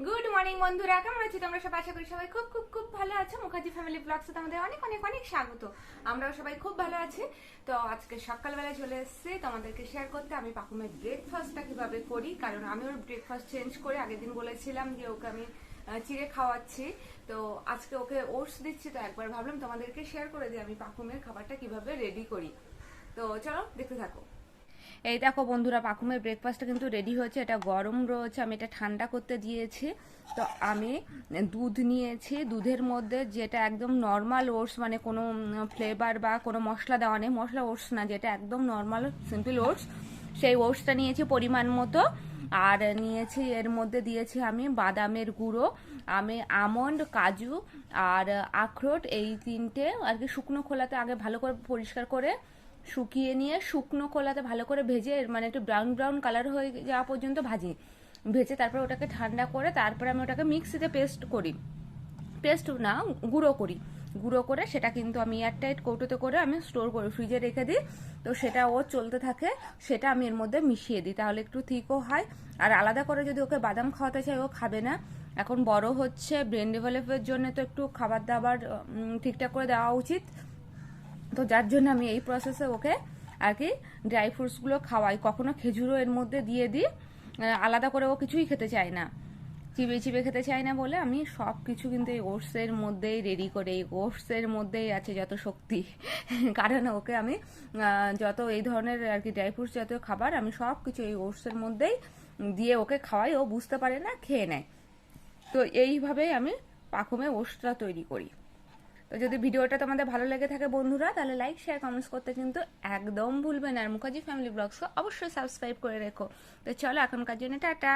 Good morning বন্ধুরা, কেমন আছো তোমরা সবাই? আশা করি সবাই খুব খুব খুব ভালো আছো। মুখার্জি ফ্যামিলি ব্লগসে তোমাদের অনেক অনেক অনেক স্বাগত। আমরাও সবাই খুব ভালো আছি। তো আজকে সকালবেলা চলে এসেছি তোমাদেরকে শেয়ার করতে আমি পাকুমের ব্রেকফাস্টটা কিভাবে করি, কারণ আমি ওর ব্রেকফাস্ট চেঞ্জ করে আগের দিন বলেছিলাম যে ওকে আমি চিড়ে খাওয়াচ্ছি। তো আজকে ওকে ওটস দিচ্ছি, তো একবার ভাবলাম তোমাদেরকে শেয়ার করে দিই আমি পাকুমের খাবারটা কিভাবে রেডি করি। তো চলো দেখতে থাকো। এই দেখো বন্ধুরা, পাকুমের ব্রেকফাস্টটা কিন্তু রেডি হয়েছে। এটা গরম রয়েছে, আমি এটা ঠান্ডা করতে দিয়েছি। তো আমি দুধ নিয়েছি, দুধের মধ্যে যেটা একদম নর্মাল ওটস, মানে কোনো ফ্লেভার বা কোনো মশলা দেওয়া নেই, মশলা ওটস না, যেটা একদম নর্মাল সিম্পল ওটস, সেই ওটসটা নিয়েছি পরিমাণ মতো। আর নিয়েছি, এর মধ্যে দিয়েছি আমি বাদামের গুঁড়ো, আমি আমন্ড, কাজু আর আখরোট, এই তিনটে আর কি শুকনো খোলাতে আগে ভালো করে পরিষ্কার করে শুকিয়ে নিয়ে শুকনো খোলাতে ভালো করে ভেজে, মানে একটু ব্রাউন ব্রাউন কালার হয়ে যাওয়া পর্যন্ত ভাজি, ভেজে তারপর ওটাকে ঠান্ডা করে তারপরে আমি ওটাকে মিক্সিতে পেস্ট করি, পেস্ট না গুঁড়ো করি। গুঁড়ো করে সেটা কিন্তু আমি এয়ারটাইট কৌটোতে করে আমি স্টোর করি, ফ্রিজে রেখে দিই। তো সেটা ও চলতে থাকে, সেটা আমি এর মধ্যে মিশিয়ে দিই, তাহলে একটু থিকও হয়। আর আলাদা করে যদি ওকে বাদাম খাওয়াতে চাই ও খাবে না, এখন বড় হচ্ছে, ব্রেন ডেভেলপের জন্য তো একটু খাবার দাবার ঠিকঠাক করে দেওয়া উচিত। তো যার জন্য আমি এই প্রসেসে ওকে আর কি ড্রাই ফ্রুটসগুলো খাওয়াই, কখনো খেজুরও এর মধ্যে দিয়ে দিই। আলাদা করে ও কিছুই খেতে চায় না, চিবে চিবে খেতে চায় না বলে আমি সব কিছু কিন্তু এই ওটসের মধ্যেই রেডি করে, এই ওটসের মধ্যেই আছে যত শক্তি। কারণ ওকে আমি যত এই ধরনের আর কি ড্রাই ফ্রুটস জাতীয় খাবার আমি সব কিছু এই ওটসের মধ্যেই দিয়ে ওকে খাওয়াই, ও বুঝতে পারে না, খেয়ে নেয়। তো এইভাবেই আমি পাকুমে ওটসটা তৈরি করি। তো যদি ভিডিওটা তোমাদের ভালো লেগে থাকে বন্ধুরা, তাহলে লাইক শেয়ার কমেন্টস করতে কিন্তু একদম ভুলবে না। আর মুখার্জি ফ্যামিলি ব্লগসকে অবশ্যই সাবস্ক্রাইব করে রেখো। তো চলো এখনকার জন্য টাটা।